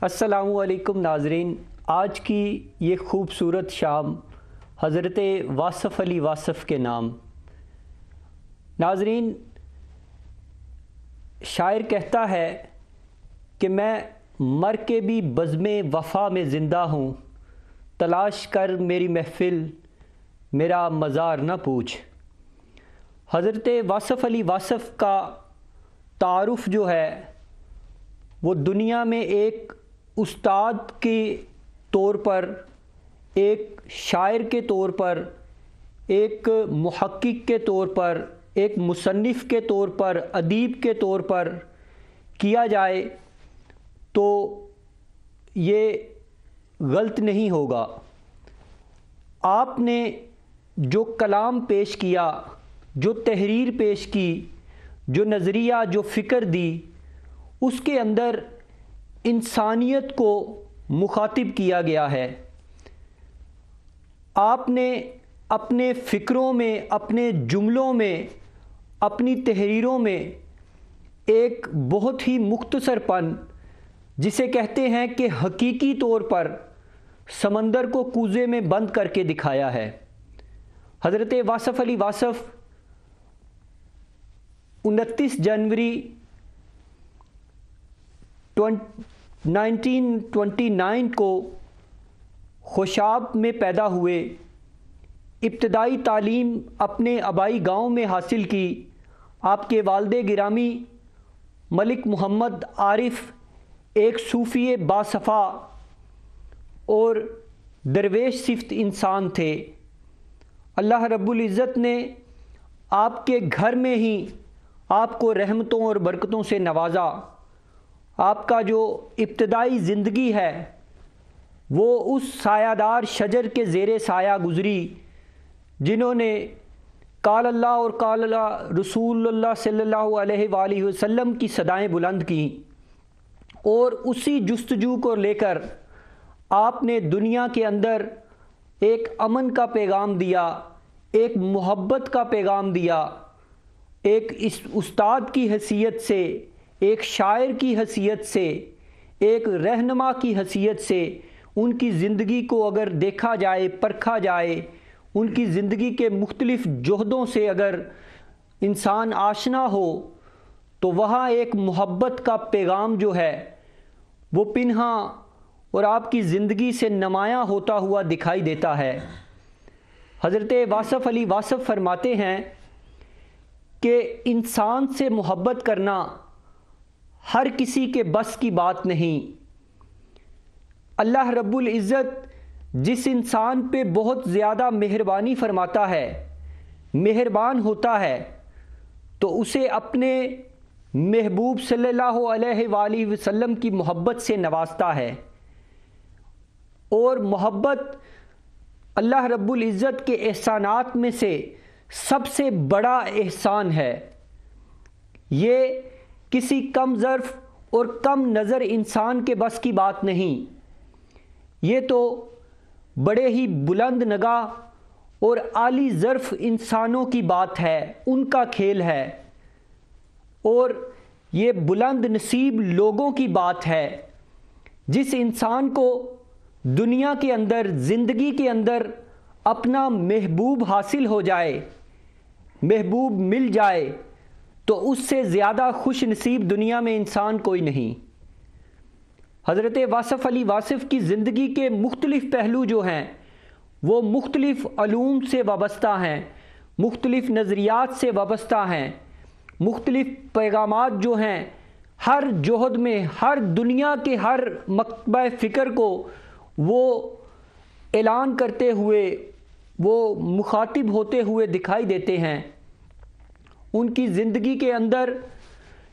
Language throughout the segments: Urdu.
السلام علیکم ناظرین، آج کی یہ خوبصورت شام حضرت واصف علی واصف کے نام۔ ناظرین، شاعر کہتا ہے کہ میں مر کے بھی بزم وفا میں زندہ ہوں، تلاش کر میری محفل میرا مزار نہ پوچھ۔ حضرت واصف علی واصف کا تعارف جو ہے وہ دنیا میں ایک استاد کے طور پر، ایک شاعر کے طور پر، ایک محقق کے طور پر، ایک مصنف کے طور پر، ادیب کے طور پر کیا جائے تو یہ غلط نہیں ہوگا۔ آپ نے جو کلام پیش کیا، جو تحریر پیش کی، جو نظریہ، جو فکر دی، اس کے اندر انسانیت کو مخاطب کیا گیا ہے۔ آپ نے اپنے فکروں میں، اپنے جملوں میں، اپنی تحریروں میں ایک بہت ہی مختصر پن، جسے کہتے ہیں کہ حقیقی طور پر سمندر کو کوزے میں بند کر کے دکھایا ہے۔ حضرت واصف علی واصف 29 جنوری 1929 کو خوشاب میں پیدا ہوئے۔ ابتدائی تعلیم اپنے آبائی گاؤں میں حاصل کی۔ آپ کے والد گرامی ملک محمد عارف ایک صوفی باصفا اور درویش صفت انسان تھے۔ اللہ رب العزت نے آپ کے گھر میں ہی آپ کو رحمتوں اور برکتوں سے نوازا۔ آپ کا جو ابتدائی زندگی ہے وہ اس سایہ دار شجر کے زیر سایہ گزری جنہوں نے قال اللہ اور قال اللہ رسول اللہ صلی اللہ علیہ وآلہ وسلم کی صدائیں بلند کیں، اور اسی جستجو کو لے کر آپ نے دنیا کے اندر ایک امن کا پیغام دیا، ایک محبت کا پیغام دیا، ایک استاد کی حیثیت سے، ایک شاعر کی حیثیت سے، ایک رہنما کی حیثیت سے ان کی زندگی کو اگر دیکھا جائے، پرکھا جائے، ان کی زندگی کے مختلف جہدوں سے اگر انسان آشنا ہو تو وہاں ایک محبت کا پیغام جو ہے وہ پنہاں اور آپ کی زندگی سے نمایاں ہوتا ہوا دکھائی دیتا ہے۔ حضرت واصف علی واصف فرماتے ہیں کہ انسان سے محبت کرنا ہر کسی کے بس کی بات نہیں۔ اللہ رب العزت جس انسان پہ بہت زیادہ مہربانی فرماتا ہے، مہربان ہوتا ہے، تو اسے اپنے محبوب صلی اللہ علیہ وآلہ وسلم کی محبت سے نوازتا ہے۔ اور محبت اللہ رب العزت کے احسانات میں سے سب سے بڑا احسان ہے۔ یہ کسی کم ظرف اور کم نظر انسان کے بس کی بات نہیں، یہ تو بڑے ہی بلند نگاہ اور عالی ظرف انسانوں کی بات ہے، ان کا کھیل ہے، اور یہ بلند نصیب لوگوں کی بات ہے جس انسان کو دنیا کے اندر، زندگی کے اندر اپنا محبوب حاصل ہو جائے، محبوب مل جائے، تو اس سے زیادہ خوش نصیب دنیا میں انسان کوئی نہیں۔ حضرت واصف علی واصف کی زندگی کے مختلف پہلو جو ہیں وہ مختلف علوم سے وابستہ ہیں، مختلف نظریات سے وابستہ ہیں، مختلف پیغامات جو ہیں ہر جہد میں، ہر دنیا کے ہر مکتبہ فکر کو وہ اعلان کرتے ہوئے، وہ مخاطب ہوتے ہوئے دکھائی دیتے ہیں۔ ان کی زندگی کے اندر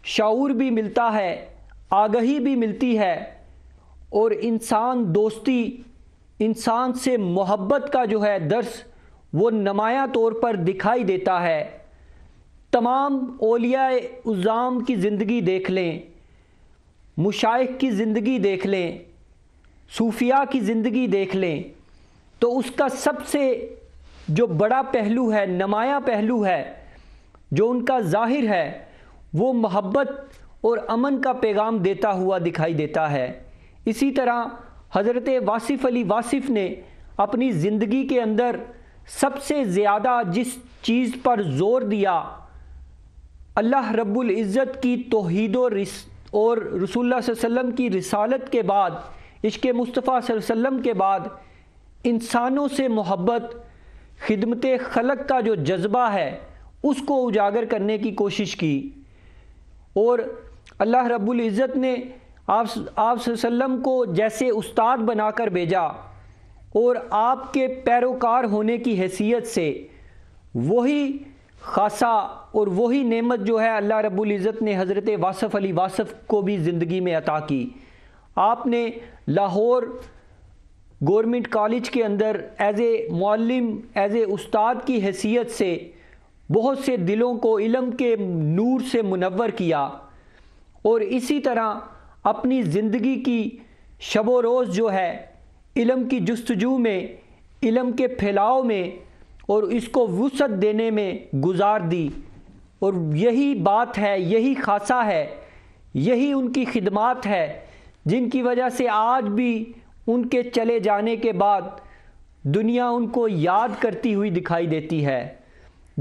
شعور بھی ملتا ہے، آگہی بھی ملتی ہے، اور انسان دوستی، انسان سے محبت کا جو ہے درس وہ نمایاں طور پر دکھائی دیتا ہے۔ تمام اولیاء اعظام کی زندگی دیکھ لیں، مشائخ کی زندگی دیکھ لیں، صوفیاء کی زندگی دیکھ لیں، تو اس کا سب سے جو بڑا پہلو ہے، نمایاں پہلو ہے، جو ان کا ظاہر ہے، وہ محبت اور امن کا پیغام دیتا ہوا دکھائی دیتا ہے۔ اسی طرح حضرت واصف علی واصف نے اپنی زندگی کے اندر سب سے زیادہ جس چیز پر زور دیا، اللہ رب العزت کی توحید اور رسول اللہ صلی اللہ علیہ وسلم کی رسالت کے بعد، عشق مصطفیٰ صلی اللہ علیہ وسلم کے بعد انسانوں سے محبت، خدمت خلق کا جو جذبہ ہے اس کو اجاگر کرنے کی کوشش کی، اور اللہ رب العزت نے آپ صلی اللہ علیہ وسلم کو جیسے استاد بنا کر بھیجا، اور آپ کے پیروکار ہونے کی حیثیت سے وہی خاصہ اور وہی نعمت جو ہے اللہ رب العزت نے حضرت واصف علی واصف کو بھی زندگی میں عطا کی۔ آپ نے لاہور گورنمنٹ کالج کے اندر ایز اے معلم، ایز اے استاد کی حیثیت سے بہت سے دلوں کو علم کے نور سے منور کیا، اور اسی طرح اپنی زندگی کی شب و روز جو ہے علم کی جستجو میں، علم کے پھیلاؤ میں اور اس کو وسعت دینے میں گزار دی، اور یہی بات ہے، یہی خاصہ ہے، یہی ان کی خدمات ہے جن کی وجہ سے آج بھی ان کے چلے جانے کے بعد دنیا ان کو یاد کرتی ہوئی دکھائی دیتی ہے،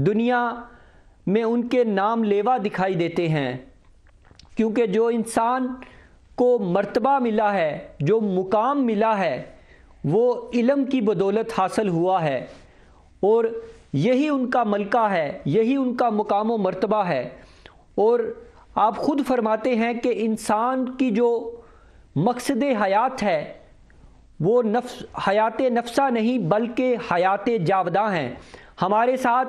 دنیا میں ان کے نام لیوا دکھائی دیتے ہیں، کیونکہ جو انسان کو مرتبہ ملا ہے، جو مقام ملا ہے، وہ علم کی بدولت حاصل ہوا ہے، اور یہی ان کا ملکہ ہے، یہی ان کا مقام و مرتبہ ہے۔ اور آپ خود فرماتے ہیں کہ انسان کی جو مقصد حیات ہے وہ حیات نفسہ نہیں بلکہ حیات جاوداں ہیں۔ ہمارے ساتھ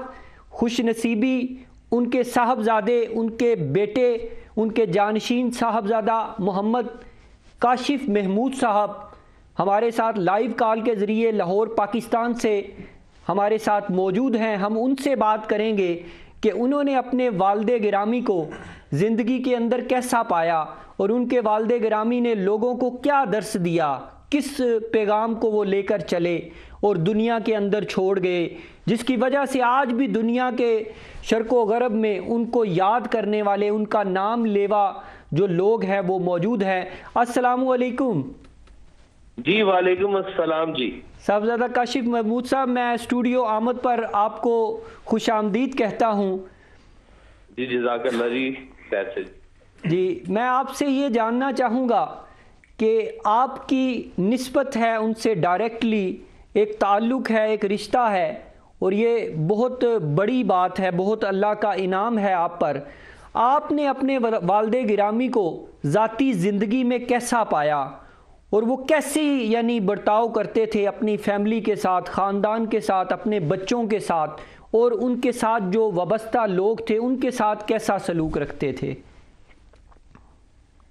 خوش نصیبی ان کے صاحبزادے، ان کے بیٹے، ان کے جانشین صاحبزادہ محمد کاشف محمود صاحب ہمارے ساتھ لائیو کال کے ذریعے لاہور پاکستان سے ہمارے ساتھ موجود ہیں۔ ہم ان سے بات کریں گے کہ انہوں نے اپنے والد گرامی کو زندگی کے اندر کیسا پایا، اور ان کے والد گرامی نے لوگوں کو کیا درس دیا، کس پیغام کو وہ لے کر چلے اور دنیا کے اندر چھوڑ گئے، جس کی وجہ سے آج بھی دنیا کے شرق و غرب میں ان کو یاد کرنے والے، ان کا نام لیوا جو لوگ ہیں وہ موجود ہیں۔ السلام علیکم۔ جی وعلیکم السلام۔ جی صاحبزادہ کاشف محمود صاحب، میں اسٹوڈیو آمد پر آپ کو خوش آمدید کہتا ہوں۔ جی جزاک اللہ جی۔ جی میں آپ سے یہ جاننا چاہوں گا کہ آپ کی نسبت ہے ان سے ڈائریکٹلی، ایک تعلق ہے، ایک رشتہ ہے، اور یہ بہت بڑی بات ہے، بہت اللہ کا انعام ہے آپ پر۔ آپ نے اپنے والد گرامی کو ذاتی زندگی میں کیسا پایا، اور وہ کیسی یعنی برتاؤ کرتے تھے اپنی فیملی کے ساتھ، خاندان کے ساتھ، اپنے بچوں کے ساتھ، اور ان کے ساتھ جو وابستہ لوگ تھے ان کے ساتھ کیسا سلوک رکھتے تھے؟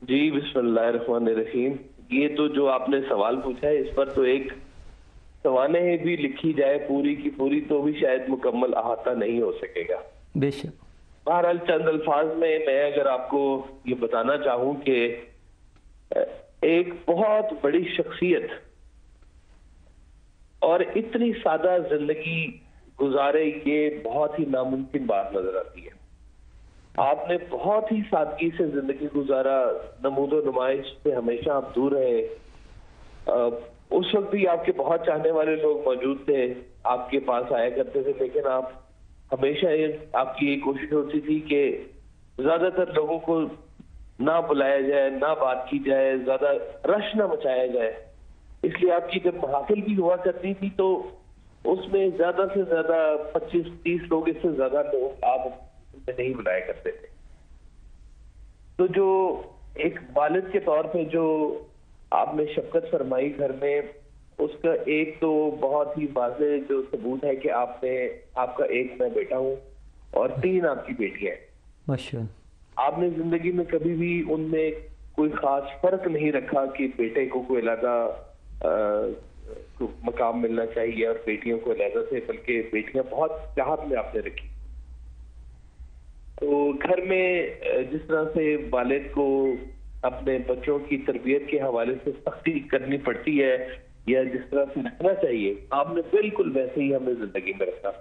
جی بسم اللہ الرحمن الرحیم۔ یہ تو جو آپ نے سوال پوچھا ہے اس پر تو ایک سوانح بھی لکھی جائے پوری کی پوری تو بھی شاید مکمل احاطہ نہیں ہو سکے گا۔ بے شک۔ بہرحال چند الفاظ میں اگر آپ کو یہ بتانا چاہوں کہ ایک بہت بڑی شخصیت اور اتنی سادہ زندگی گزارے، یہ بہت ہی ناممکن بات نظر آتی ہے۔ آپ نے بہت ہی سادگی سے زندگی گزارا، نمود و نمائش سے ہمیشہ آپ دور رہے۔ اس وقت بھی آپ کے بہت چاہنے والے لوگ موجود تھے، آپ کے پاس آیا کرتے تھے، لیکن آپ ہمیشہ آپ کی یہ کوشش ہوتی تھی کہ زیادہ تر لوگوں کو نہ بلایا جائے، نہ بات کی جائے، زیادہ رش نہ مچایا جائے۔ اس لیے آپ کی جب محافل بھی ہوا کرتی تھی تو اس میں زیادہ سے زیادہ 25-30 لوگ، اس سے زیادہ لوگ آپ نہیں بلایا کرتے تھے۔ تو جو ایک والد کے طور پہ جو آپ نے شفقت فرمائی گھر میں، اس کا ایک تو بہت ہی واضح جو ثبوت ہے کہ آپ کا ایک میں بیٹا ہوں اور 3 آپ کی بیٹیاں ہیں۔ ماشاءاللہ۔ آپ نے زندگی میں کبھی بھی ان میں کوئی خاص فرق نہیں رکھا کہ بیٹے کو کوئی علیحدہ مقام ملنا چاہیے اور بیٹیوں کو علیحدہ سے، بلکہ بیٹیاں بہت چاہت میں آپ نے رکھی۔ تو گھر میں جس طرح سے والد کو اپنے بچوں کی تربیت کے حوالے سے سختی کرنی پڑتی ہے یا جس طرح سے رکھنا چاہیے، آپ نے بالکل ویسے ہی ہمیں زندگی میں رکھا۔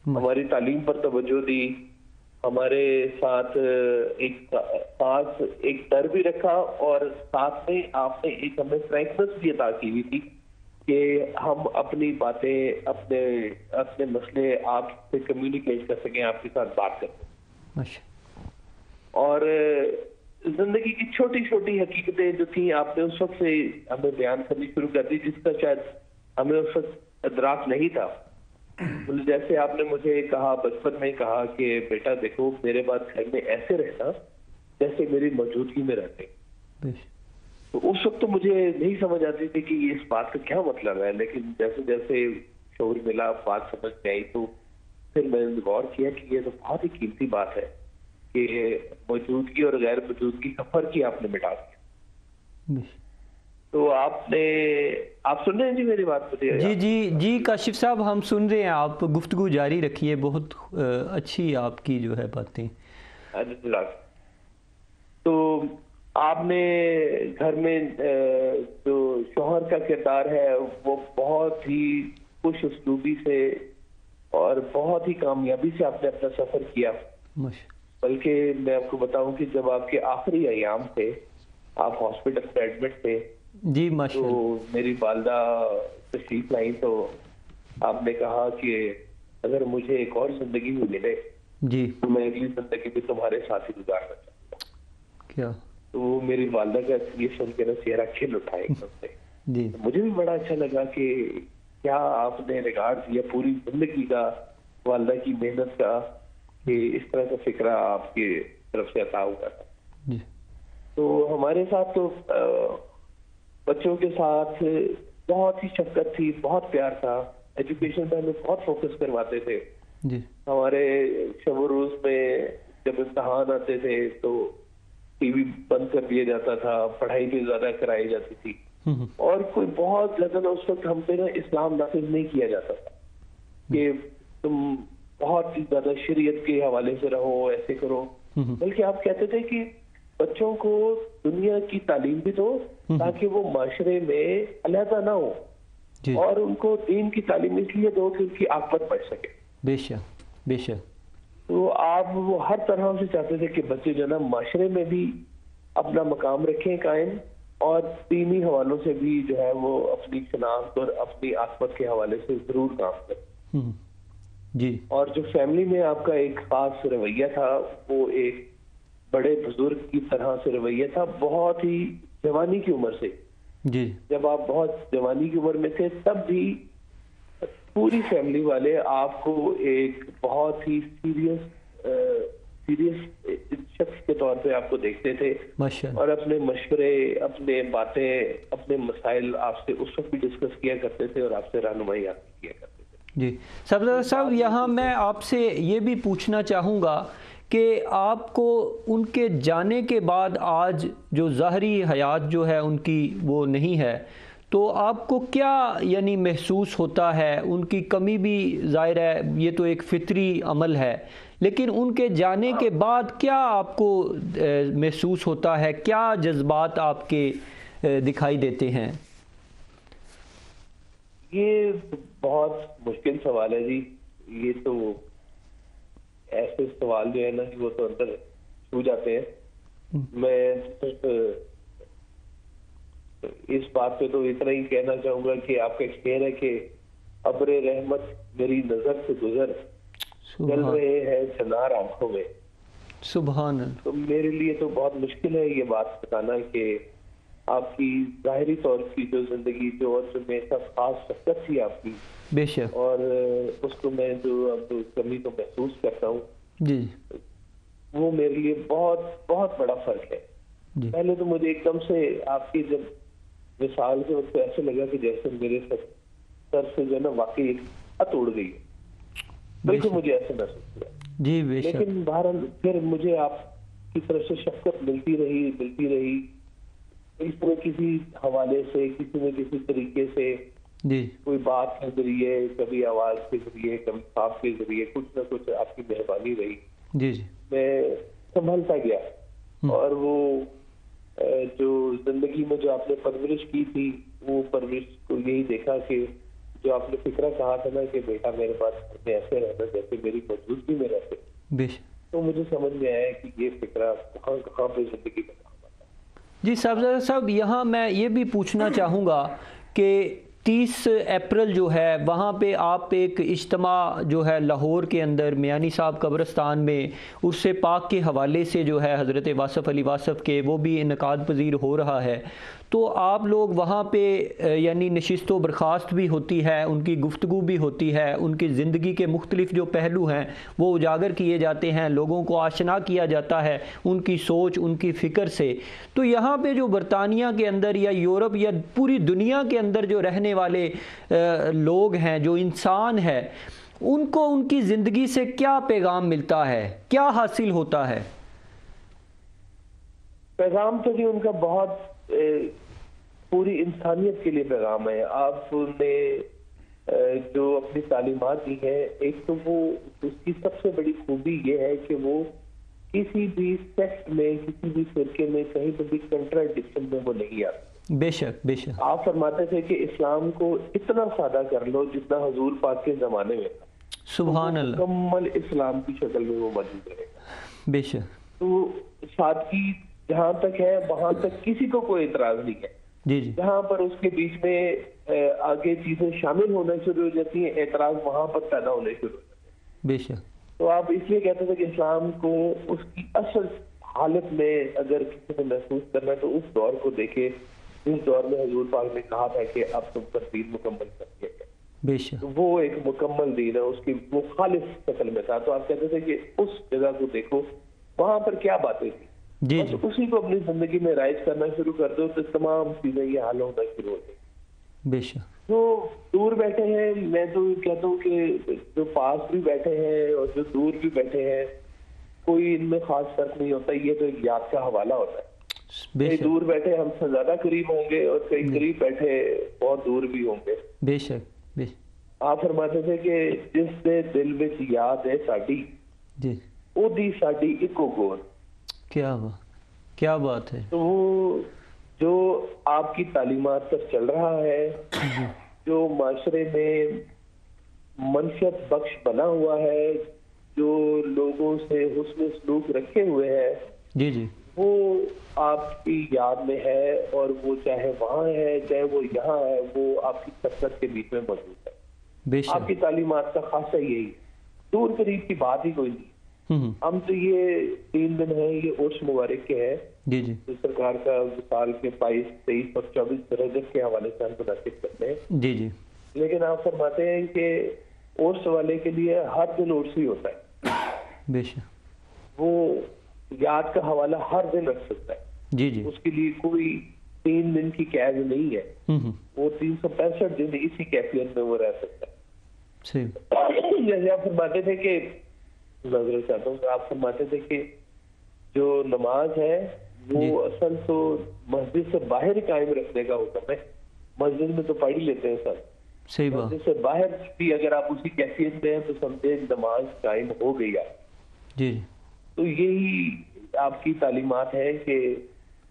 ہماری تعلیم پر توجہ دی، ہمارے ساتھ ایک خاص ایک ڈر بھی رکھا، اور ساتھ میں آپ نے ایک ہمیں فرینکنس بھی عطا کی ہوئی تھی کہ ہم اپنی باتیں، اپنے مسئلے آپ سے کمیونیکیٹ کر سکیں، آپ کے ساتھ بات کر سکیں. اور زندگی کی چھوٹی چھوٹی حقیقتیں جو تھیں آپ نے اس وقت سے ہمیں بیان کرنی شروع کر دی، جس کا شاید ہمیں اس وقت ادراک نہیں تھا. جیسے آپ نے مجھے کہا، بچپن میں کہا کہ بیٹا دیکھو میرے بعد گھر میں ایسے رہنا جیسے میری موجودگی میں رہتے. تو اس وقت تو مجھے نہیں سمجھ آتی تھی کہ اس بات کا کیا مطلب ہے، لیکن جیسے جیسے شعور ملا، بات سمجھ میں آئی، تو پھر میں نے غور کیا کہ یہ تو بہت ہی قیمتی بات ہے کہ موجودگی اور غیر موجودگی کا فرق ہی آپ نے مٹا دیا. تو آپ سن رہے ہیں جی میری بات؟ مجھے جی کاشف صاحب ہم سن رہے ہیں، آپ گفتگو جاری رکھیے، بہت اچھی آپ کی جو ہے باتیں. تو آپ نے گھر میں جو شوہر کا کردار ہے وہ بہت ہی خوش اسلوبی سے اور بہت ہی کامیابی سے آپ نے اپنا سفر کیا. بلکہ میں آپ کو بتاؤں کہ جب آپ کے آخری ایام تھے، آپ ہاسپٹل میں ایڈمٹ تھے، جی تو میری والدہ تشریف لائی، تو آپ نے کہا کہ اگر مجھے ایک اور زندگی میں ملے جی تو میں اگلی زندگی میں تمہارے ساتھ ہی گزارنا چاہوں گا. کیا تو میری والدہ کا یہ سن کے نا چہرہ کھل اٹھا ایک دم سے. جی مجھے بھی بڑا اچھا لگا کہ کیا آپ نے ریگارڈ دیا پوری زندگی کا، والدہ کی محنت کا، کہ اس طرح کا فکرہ آپ کی طرف سے عطا ہوا تھا. جی تو ہمارے ساتھ تو بچوں کے ساتھ بہت ہی شفقت تھی، بہت پیار تھا. ایجوکیشن پہ ہمیں بہت فوکس کرواتے تھے. جی ہمارے شب و روز میں جب امتحان آتے تھے تو ٹی وی بند کر دیا جاتا تھا، پڑھائی بھی زیادہ کرائی جاتی تھی. اور کوئی بہت زیادہ اس وقت ہم پہ نا اسلام نافذ نہیں کیا جاتا تھا کہ تم بہت ہی زیادہ شریعت کے حوالے سے رہو، ایسے کرو. بلکہ آپ کہتے تھے کہ بچوں کو دنیا کی تعلیم بھی دو تاکہ وہ معاشرے میں علیحدہ نہ ہو، اور ان کو دین کی تعلیم اس لیے دو کہ ان کی عاقبت بڑھ سکے. بے شک بے شک. تو آپ وہ ہر طرح سے چاہتے تھے کہ بچے جو نا معاشرے میں بھی اپنا مقام رکھیں قائم، اور دینی حوالوں سے بھی جو ہے وہ اپنی شناخت اور اپنی عاقبت کے حوالے سے ضرور کام کریں. جی اور جو فیملی میں آپ کا ایک خاص رویہ تھا وہ ایک بڑے بزرگ کی طرح سے رویہ تھا، بہت ہی جوانی کی عمر سے. جی جب آپ بہت جوانی کی عمر میں تھے تب بھی پوری فیملی والے آپ کو ایک بہت ہی سیریس شخص کے طور پہ آپ کو دیکھتے تھے، اور اپنے مشورے، اپنے باتیں، اپنے مسائل آپ سے اس وقت بھی ڈسکس کیا کرتے تھے اور آپ سے رہنمائی آپ کیا کرتے تھے. جی سبزار صاحب، یہاں میں آپ سے یہ بھی پوچھنا چاہوں گا کہ آپ کو ان کے جانے کے بعد آج جو ظاہری حیات جو ہے ان کی وہ نہیں ہے، تو آپ کو کیا یعنی محسوس ہوتا ہے؟ ان کی کمی بھی ظاہر ہے، یہ تو ایک فطری عمل ہے، لیکن ان کے جانے کے بعد کیا آپ کو محسوس ہوتا ہے؟ کیا جذبات آپ کے دکھائی دیتے ہیں؟ یہ بہت مشکل سوال ہے جی. یہ تو ایسے سوال جو ہے نا کہ وہ تو اندر چھو جاتے ہیں. میں صرف اس بات پہ تو اتنا ہی کہنا چاہوں گا کہ آپ کا ایک شعر ہے کہ ابر رحمت میری نظر سے گزر، چل رہے ہیں چنار آنکھوں میں. سبحان اللہ. تو میرے لیے تو بہت مشکل ہے یہ بات بتانا کہ آپ کی ظاہری طور کی جو زندگی جو میں سب خاص شخصیت تھی آپ کی، بے شک، اور اس کو میں جو اب کمی کو محسوس کرتا ہوں، جی وہ میرے لیے بہت بہت بڑا فرق ہے. جی پہلے تو مجھے ایک دم سے آپ کی جب مثال کے وقت ایسے لگا کہ جیسے میرے سر سے جو ہے نا واقعی ایک ہتھ اڑ گئی ہے، بالکل مجھے ایسے محسوس ہوا. جی بے شک. لیکن بہرحال پھر مجھے آپ کی طرف سے شفقت ملتی رہی اس طرح کسی حوالے سے، کسی نہ کسی طریقے سے، جی کوئی بات کے ذریعے، کبھی آواز کے ذریعے، کبھی خواب کے ذریعے، کچھ نہ کچھ آپ کی مہربانی رہی. جی جی میں سنبھلتا گیا، اور وہ جو زندگی میں جو آپ نے پرورش کی تھی، وہ پرورش کو یہی دیکھا کہ جو آپ نے فکرہ کہا تھا نا کہ بیٹا میرے پاس ایسے رہنا جیسے میری موجودگی میں رہتے، بے شک. تو مجھے سمجھ میں آیا کہ یہ فکرہ کہاں کہاں پہ زندگی میں کام آتا ہے۔ جی صاحبزادہ صاحب، یہاں میں یہ بھی پوچھنا چاہوں گا کہ 30 اپریل جو ہے وہاں پہ آپ ایک اجتماع جو ہے لاہور کے اندر میانی صاحب قبرستان میں اس سے پاک کے حوالے سے جو ہے حضرت واصف علی واصف کے وہ بھی انعقاد پذیر ہو رہا ہے، تو آپ لوگ وہاں پہ یعنی نشست و برخاست بھی ہوتی ہے، ان کی گفتگو بھی ہوتی ہے، ان کی زندگی کے مختلف جو پہلو ہیں وہ اجاگر کیے جاتے ہیں، لوگوں کو آشنا کیا جاتا ہے ان کی سوچ ان کی فکر سے۔ تو یہاں پہ جو برطانیہ کے اندر یا یورپ یا پوری دنیا کے اندر جو رہنے والے لوگ ہیں، جو انسان ہے، ان کو ان کی زندگی سے کیا پیغام ملتا ہے، کیا حاصل ہوتا ہے؟ پیغام تو جی ان کا بہت پوری انسانیت کے لیے پیغام ہے۔ آپ نے جو اپنی تعلیمات دی ہیں، ایک تو وہ اس کی سب سے بڑی خوبی یہ ہے کہ وہ کسی بھی سیکٹ میں کسی بھی فرقے میں کہیں پہ بھی کنٹراڈکشن میں وہ نہیں آتے۔ بے شک بے شک۔ آپ فرماتے تھے کہ اسلام کو اتنا سادہ کر لو جتنا حضور پاک کے زمانے میں تھا، سبحان اللہ، مکمل اسلام کی شکل میں وہ موجود رہے گا۔ بے شک۔ تو سادگی جہاں تک ہے وہاں تک کسی کو کوئی اعتراض نہیں ہے۔ جی جی، جہاں پر اس کے بیچ میں آگے چیزیں شامل ہونا شروع ہو جاتی ہیں، اعتراض وہاں پر پیدا ہونے شروع ہو جاتے ہیں۔ بے شک۔ تو آپ اس لیے کہتے تھے کہ اسلام کو اس کی اصل حالت میں اگر کسی نے محسوس کرنا ہے تو اس دور کو دیکھے جس دور میں حضور پاک نے کہا تھا کہ اب تم پر دین مکمل کر دیا گیا۔ بے شک۔ تو وہ ایک مکمل دین ہے، اس کی وہ خالص شکل میں تھا۔ تو آپ کہتے تھے کہ اس جگہ کو دیکھو، وہاں پر کیا باتیں تھیں، جی بس جی، اسی کو اپنی زندگی میں رائج کرنا شروع کر دو تو تمام چیزیں یہ حل ہونا شروع ہو جائیں۔ بے شک۔ جو دور بیٹھے ہیں، میں تو کہتا ہوں کہ جو پاس بھی بیٹھے ہیں اور جو دور بھی بیٹھے ہیں، کوئی ان میں خاص فرق نہیں ہوتا، یہ تو ایک یاد کا حوالہ ہوتا ہے۔ بے کئی شک دور بیٹھے ہم سے زیادہ قریب ہوں گے اور کئی قریب بیٹھے بہت دور بھی ہوں گے۔ بے شک بے شک۔ آپ فرماتے تھے کہ جس دے دل وچ یاد ہے ساڈی، جی، او دی ساڈی اکو گور۔ کیا بات، کیا بات ہے۔ تو وہ جو آپ کی تعلیمات پر چل رہا ہے، جو معاشرے میں منشیت بخش بنا ہوا ہے، جو لوگوں سے حسن سلوک رکھے ہوئے ہے، جی جی، وہ آپ کی یاد میں ہے، اور وہ چاہے وہاں ہے چاہے وہ یہاں ہے، وہ آپ کی کثرت کے بیچ میں موجود ہے۔ بے آپ شک۔ کی تعلیمات کا خاصہ یہی ہے، دور قریب کی بات ہی کوئی نہیں۔ ہم تو یہ 3 دن ہیں، یہ عرس مبارک کے ہیں جی جی، جو سرکار کا سال کے 22، 23 اور 24 رجب کے حوالے سے ہم منعقد کرتے ہیں، جی جی، لیکن آپ فرماتے ہیں کہ عرس والے کے لیے ہر دن عرس ہی ہوتا ہے۔ بے شک۔ وہ یاد کا حوالہ ہر دن رکھ سکتا ہے، جی جی، اس کے لیے کوئی 3 دن کی قید نہیں ہے، وہ 365 دن اسی کیفیت میں وہ رہ سکتا ہے۔ صحیح۔ جیسے آپ فرماتے تھے کہ نظر چاہتا ہوں کہ آپ فرماتے تھے کہ جو نماز ہے وہ جی، اصل تو مسجد سے باہر ہی قائم رکھنے کا حکم ہے۔ مسجد میں تو پڑھ ہی لیتے ہیں سب، صحیح بات۔ مسجد سے باہر بھی اگر آپ اسی کیفیت میں ہیں تو سمجھے نماز قائم ہو گئی ہے۔ جی جی، تو یہی آپ کی تعلیمات ہیں کہ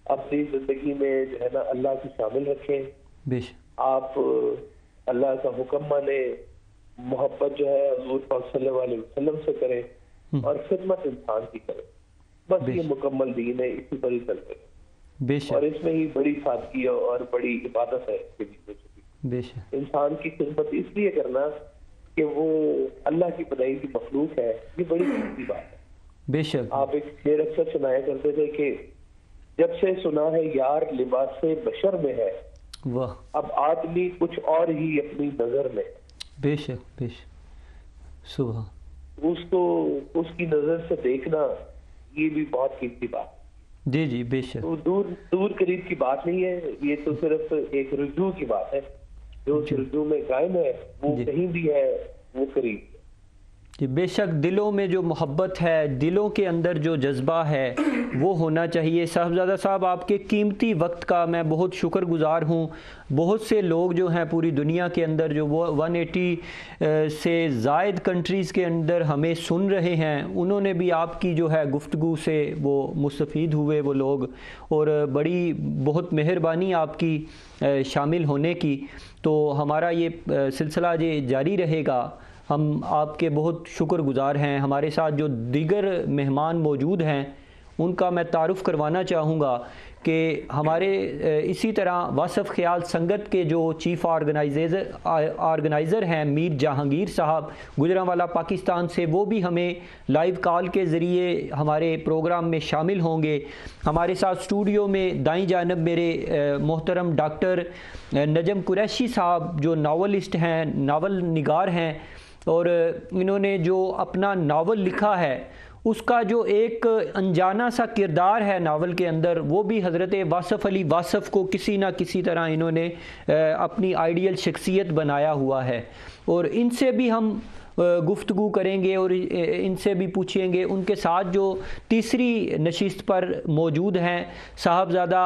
اپنی زندگی میں جو ہے نا اللہ کو شامل رکھیں، بے شک۔ آپ اللہ کا حکم مانیں، محبت جو ہے حضور پاک صلی اللہ علیہ وسلم سے کریں اور خدمت انسان کی کریں، بس یہ مکمل دین ہے، اسی پر ہی چلتے ہیں۔ بے اور شک اس میں ہی بڑی سادگی اور بڑی عبادت ہے اس کے بیچ میں۔ بے شک انسان کی خدمت اس لیے کرنا کہ وہ اللہ کی بنائی کی مخلوق ہے، یہ بڑی قیمتی بات ہے۔ بے شک۔ آپ ایک شعر اکثر سنایا کرتے تھے کہ جب سے سنا ہے یار لباس سے بشر میں ہے، واہ، اب آدمی کچھ اور ہی اپنی نظر میں۔ بے شک بے شک، صبح۔ اس کو اس کی نظر سے دیکھنا یہ بھی بہت قیمتی بات ہے۔ جی جی، بے شک۔ تو دور قریب کی بات نہیں ہے، یہ تو صرف ایک رجوع کی بات ہے۔ جو اس رجوع میں قائم ہے وہ کہیں بھی ہے، وہ قریب ہے۔ جی بے شک، دلوں میں جو محبت ہے، دلوں کے اندر جو جذبہ ہے وہ ہونا چاہیے۔ صاحبزادہ صاحب، آپ کے قیمتی وقت کا میں بہت شکر گزار ہوں۔ بہت سے لوگ جو ہیں پوری دنیا کے اندر جو وہ 180 سے زائد کنٹریز کے اندر ہمیں سن رہے ہیں، انہوں نے بھی آپ کی جو ہے گفتگو سے وہ مستفید ہوئے وہ لوگ، اور بڑی بہت مہربانی آپ کی شامل ہونے کی۔ تو ہمارا یہ سلسلہ جاری رہے گا ہم آپ کے بہت شکر گزار ہیں. ہمارے ساتھ جو دیگر مہمان موجود ہیں ان کا میں تعارف کروانا چاہوں گا کہ ہمارے اسی طرح واصف خیال سنگت کے جو چیف آرگنائزر ہیں میر جہانگیر صاحب گجرانوالہ پاکستان سے، وہ بھی ہمیں لائیو کال کے ذریعے ہمارے پروگرام میں شامل ہوں گے. ہمارے ساتھ اسٹوڈیو میں دائیں جانب میرے محترم ڈاکٹر نجم قریشی صاحب جو ناولسٹ ہیں، ناول نگار ہیں، اور انہوں نے جو اپنا ناول لکھا ہے اس کا جو ایک انجانہ سا کردار ہے ناول کے اندر، وہ بھی حضرت واصف علی واصف کو کسی نہ کسی طرح انہوں نے اپنی آئیڈیل شخصیت بنایا ہوا ہے. اور ان سے بھی ہم گفتگو کریں گے اور ان سے بھی پوچھیں گے. ان کے ساتھ جو تیسری نشست پر موجود ہیں صاحبزادہ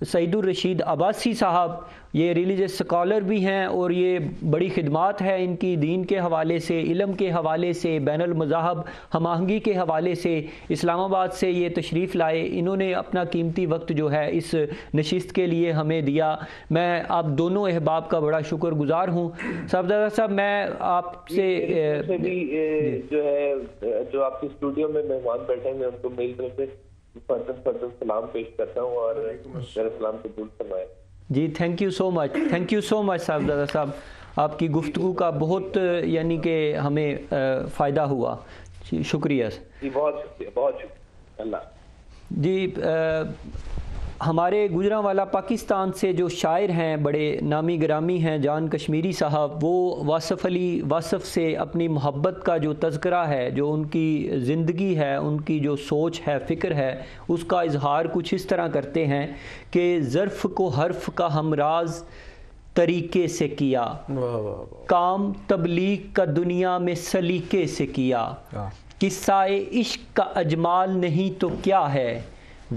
سعید الرشید عباسی صاحب، یہ ریلیجس سکالر بھی ہیں اور یہ بڑی خدمات ہے ان کی دین کے حوالے سے، علم کے حوالے سے، بین المذاہب ہم آہنگی کے حوالے سے. اسلام آباد سے یہ تشریف لائے، انہوں نے اپنا قیمتی وقت جو ہے اس نشست کے لیے ہمیں دیا. میں آپ دونوں احباب کا بڑا شکر گزار ہوں. صاحبزادہ صاحب میں آپ سے بھی جو ہے جو آپ کے اسٹوڈیو میں مہمان بیٹھے ہیں ان کو میری طرف سے فردن سلام پیش کرتا ہوں اور میرا سلام قبول فرمائے. جی thank you so much, thank you so much صاحبزادہ صاحب. آپ کی گفتگو کا بہت یعنی کہ ہمیں فائدہ ہوا. شکریہ. جی بہت شکریہ، بہت شکریہ. اللہ. جی ہمارے گجرانوالہ پاکستان سے جو شاعر ہیں بڑے نامی گرامی ہیں جان کشمیری صاحب، وہ واصف علی واصف سے اپنی محبت کا جو تذکرہ ہے، جو ان کی زندگی ہے، ان کی جو سوچ ہے، فکر ہے، اس کا اظہار کچھ اس طرح کرتے ہیں کہ ظرف کو حرف کا ہمراز طریقے سے کیا، کام تبلیغ کا دنیا میں سلیقے سے کیا، قصہ عشق کا اجمال نہیں تو کیا ہے،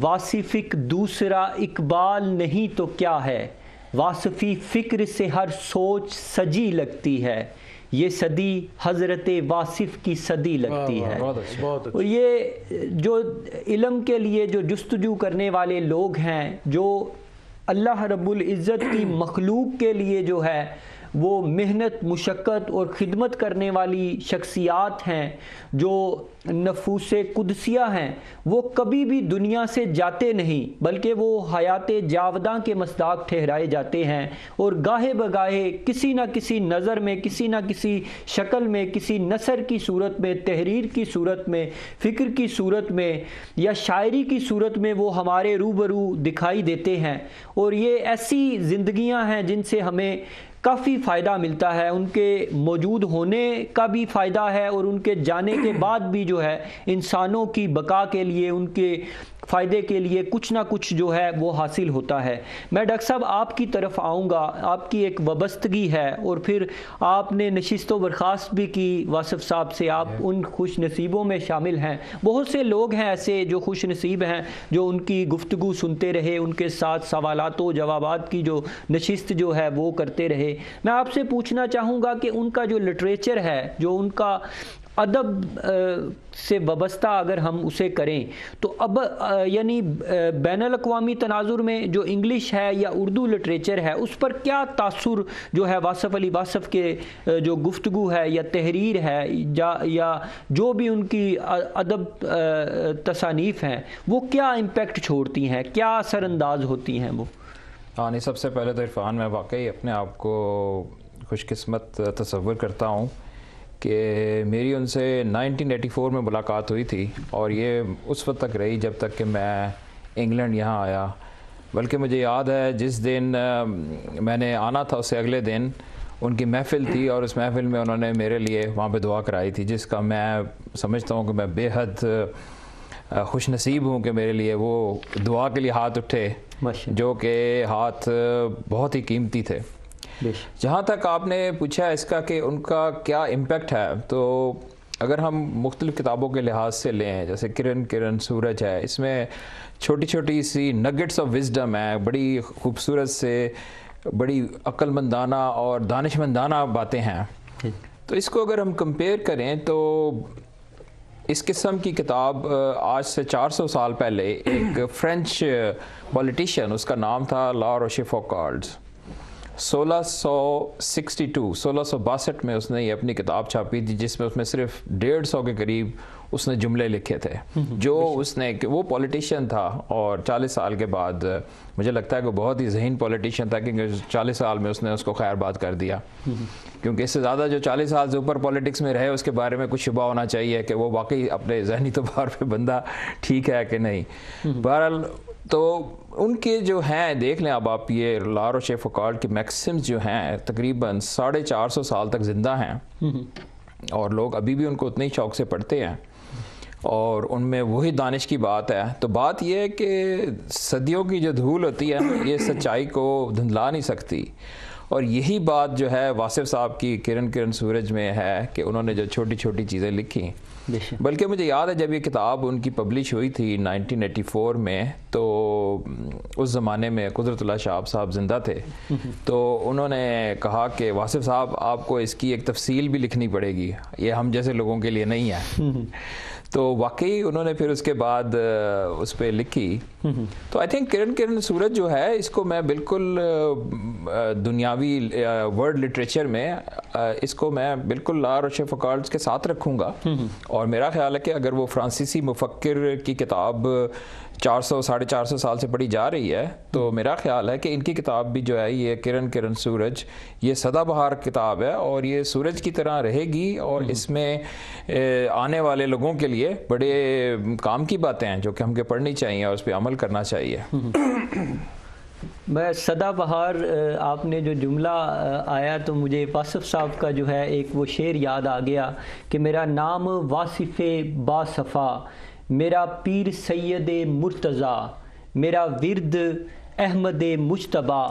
واصف ایک دوسرا اقبال نہیں تو کیا ہے، واصفی فکر سے ہر سوچ سجی لگتی ہے، یہ صدی حضرت واصف کی صدی لگتی ہے. اور یہ جو علم کے لیے جو جستجو کرنے والے لوگ ہیں، جو اللہ رب العزت کی مخلوق کے لیے جو ہے وہ محنت مشقت اور خدمت کرنے والی شخصیات ہیں، جو نفوس قدسیہ ہیں، وہ کبھی بھی دنیا سے جاتے نہیں بلکہ وہ حیات جاوداں کے مصداق ٹھہرائے جاتے ہیں. اور گاہے بگاہے کسی نہ کسی نظر میں، کسی نہ کسی شکل میں، کسی نثر کی صورت میں، تحریر کی صورت میں، فکر کی صورت میں یا شاعری کی صورت میں وہ ہمارے روبرو دکھائی دیتے ہیں. اور یہ ایسی زندگیاں ہیں جن سے ہمیں کافی فائدہ ملتا ہے، ان کے موجود ہونے کا بھی فائدہ ہے اور ان کے جانے کے بعد بھی جو ہے انسانوں کی بقا کے لیے، ان کے فائدے کے لیے کچھ نہ کچھ جو ہے وہ حاصل ہوتا ہے. میں ڈاکٹر صاحب آپ کی طرف آؤں گا. آپ کی ایک وابستگی ہے اور پھر آپ نے نشست و برخاست بھی کی واصف صاحب سے، آپ ان خوش نصیبوں میں شامل ہیں. بہت سے لوگ ہیں ایسے جو خوش نصیب ہیں، جو ان کی گفتگو سنتے رہے، ان کے ساتھ سوالات و جوابات کی جو نشست جو ہے وہ کرتے رہے. میں آپ سے پوچھنا چاہوں گا کہ ان کا جو لٹریچر ہے، جو ان کا ادب سے وابستہ اگر ہم اسے کریں تو اب یعنی بین الاقوامی تناظر میں جو انگلش ہے یا اردو لٹریچر ہے، اس پر کیا تاثر جو ہے واصف علی واصف کے جو گفتگو ہے یا تحریر ہے یا جو بھی ان کی ادب تصانیف ہیں، وہ کیا امپیکٹ چھوڑتی ہیں، کیا اثر انداز ہوتی ہیں وہ؟ نہیں، سب سے پہلے تو عرفان میں واقعی اپنے آپ کو خوش قسمت تصور کرتا ہوں کہ میری ان سے 1984 میں ملاقات ہوئی تھی اور یہ اس وقت تک رہی جب تک کہ میں انگلینڈ یہاں آیا. بلکہ مجھے یاد ہے جس دن میں نے آنا تھا اس سے اگلے دن ان کی محفل تھی اور اس محفل میں انہوں نے میرے لیے وہاں پہ دعا کرائی تھی، جس کا میں سمجھتا ہوں کہ میں بے حد خوش نصیب ہوں کہ میرے لیے وہ دعا کے لیے ہاتھ اٹھے، جو کہ ہاتھ بہت ہی قیمتی تھے. جہاں تک آپ نے پوچھا اس کا کہ ان کا کیا امپیکٹ ہے، تو اگر ہم مختلف کتابوں کے لحاظ سے لیں، جیسے کرن سورج ہے، اس میں چھوٹی چھوٹی سی نگٹس آف وزڈم ہے، بڑی خوبصورت سے بڑی عقل مندانہ اور دانش مندانہ باتیں ہیں. تو اس کو اگر ہم کمپیئر کریں تو اس قسم کی کتاب آج سے 400 سال پہلے ایک فرینچ پولیٹیشین، اس کا نام تھا لا روشے فوکارڈز، 1662 میں اس نے یہ اپنی کتاب چھاپی تھی، جس میں اس میں صرف 150 کے قریب اس نے جملے لکھے تھے، جو اس نے وہ پولیٹیشین تھا، اور 40 سال کے بعد مجھے لگتا ہے کہ بہت ہی ذہین پولیٹیشین تھا، کیونکہ 40 سال میں اس نے اس کو خیر بات کر دیا، کیونکہ اس سے زیادہ جو 40 سال سے اوپر پولیٹکس میں رہے اس کے بارے میں کچھ شبہ ہونا چاہیے کہ وہ واقعی اپنے ذہنی طور پہ بندہ ٹھیک ہے کہ نہیں۔ بہرحال تو ان کے جو ہیں، دیکھ لیں اب آپ، یہ لا روشے فوکالٹ کے میکسمز جو ہیں تقریباً 450 سال تک زندہ ہیں، اور لوگ ابھی بھی ان کو اتنے ہی شوق سے پڑھتے ہیں، اور ان میں وہی دانش کی بات ہے۔ تو بات یہ ہے کہ صدیوں کی جو دھول ہوتی ہے یہ سچائی کو دھندلا نہیں سکتی، اور یہی بات جو ہے واصف صاحب کی کرن سورج میں ہے کہ انہوں نے جو چھوٹی چھوٹی چیزیں لکھی، بلکہ مجھے یاد ہے جب یہ کتاب ان کی پبلش ہوئی تھی 1984 میں، تو اس زمانے میں قدرت اللہ شہاب صاحب زندہ تھے، تو انہوں نے کہا کہ واصف صاحب آپ کو اس کی ایک تفصیل بھی لکھنی پڑے گی، یہ ہم جیسے لوگوں کے لیے نہیں ہے۔ تو واقعی انہوں نے پھر اس کے بعد اس پہ لکھی۔ تو آئی تھنک کرن سورج جو ہے، اس کو میں بالکل دنیاوی ورڈ لٹریچر میں اس کو میں بالکل لا روشے فوکالٹ کے ساتھ رکھوں گا، اور میرا خیال ہے کہ اگر وہ فرانسیسی مفکر کی کتاب 400-450 سال سے پڑھی جا رہی ہے، تو میرا خیال ہے کہ ان کی کتاب بھی جو ہے یہ کرن سورج، یہ سدا بہار کتاب ہے، اور یہ سورج کی طرح رہے گی، اور اس میں آنے والے لوگوں کے لیے بڑے کام کی باتیں ہیں جو کہ ہم کو پڑھنی چاہیے اور اس پہ عمل کرنا چاہیے۔ میں سدا بہار، آپ نے جو جملہ آیا تو مجھے واصف صاحب کا جو ہے ایک وہ شعر یاد آ گیا کہ میرا نام واصف باصفا، میرا پیر سید مرتضیٰ، میرا ورد احمد مجتبیٰ،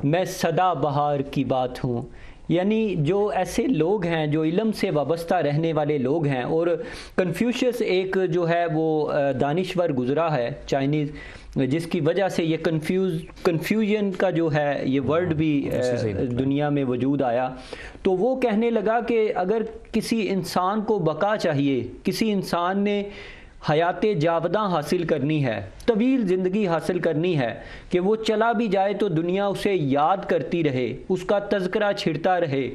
میں سدا بہار کی بات ہوں۔ یعنی جو ایسے لوگ ہیں جو علم سے وابستہ رہنے والے لوگ ہیں، اور کنفیوشس ایک جو ہے وہ دانشور گزرا ہے چائنیز، جس کی وجہ سے یہ کنفیوژن کا جو ہے یہ ورڈ بھی دنیا میں وجود آیا، تو وہ کہنے لگا کہ اگر کسی انسان کو بقا چاہیے، کسی انسان نے حیات جاوداں حاصل کرنی ہے، طویل زندگی حاصل کرنی ہے، کہ وہ چلا بھی جائے تو دنیا اسے یاد کرتی رہے، اس کا تذکرہ چھڑتا رہے،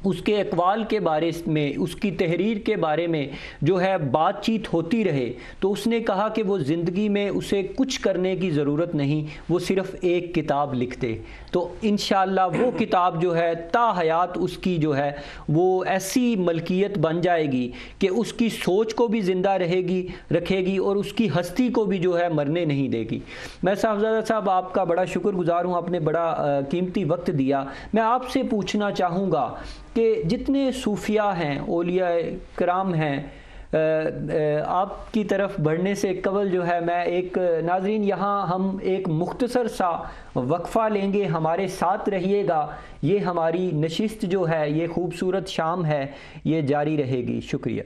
اس کے اقوال کے بارے میں، اس کی تحریر کے بارے میں جو ہے بات چیت ہوتی رہے، تو اس نے کہا کہ وہ زندگی میں اسے کچھ کرنے کی ضرورت نہیں، وہ صرف ایک کتاب لکھ دے، تو انشاءاللہ وہ کتاب جو ہے تا حیات اس کی جو ہے وہ ایسی ملکیت بن جائے گی کہ اس کی سوچ کو بھی زندہ رکھے گی، اور اس کی ہستی کو بھی جو ہے مرنے نہیں دے گی۔ میں صاحبزادہ صاحب آپ کا بڑا شکر گزار ہوں، آپ نے بڑا قیمتی وقت دیا۔ میں آپ سے پوچھنا چاہوں گا کہ جتنے صوفیاء ہیں، اولیاء کرام ہیں، آپ کی طرف بڑھنے سے قبل جو ہے میں ایک، ناظرین یہاں ہم ایک مختصر سا وقفہ لیں گے، ہمارے ساتھ رہیے گا، یہ ہماری نشست جو ہے، یہ خوبصورت شام ہے، یہ جاری رہے گی۔ شکریہ۔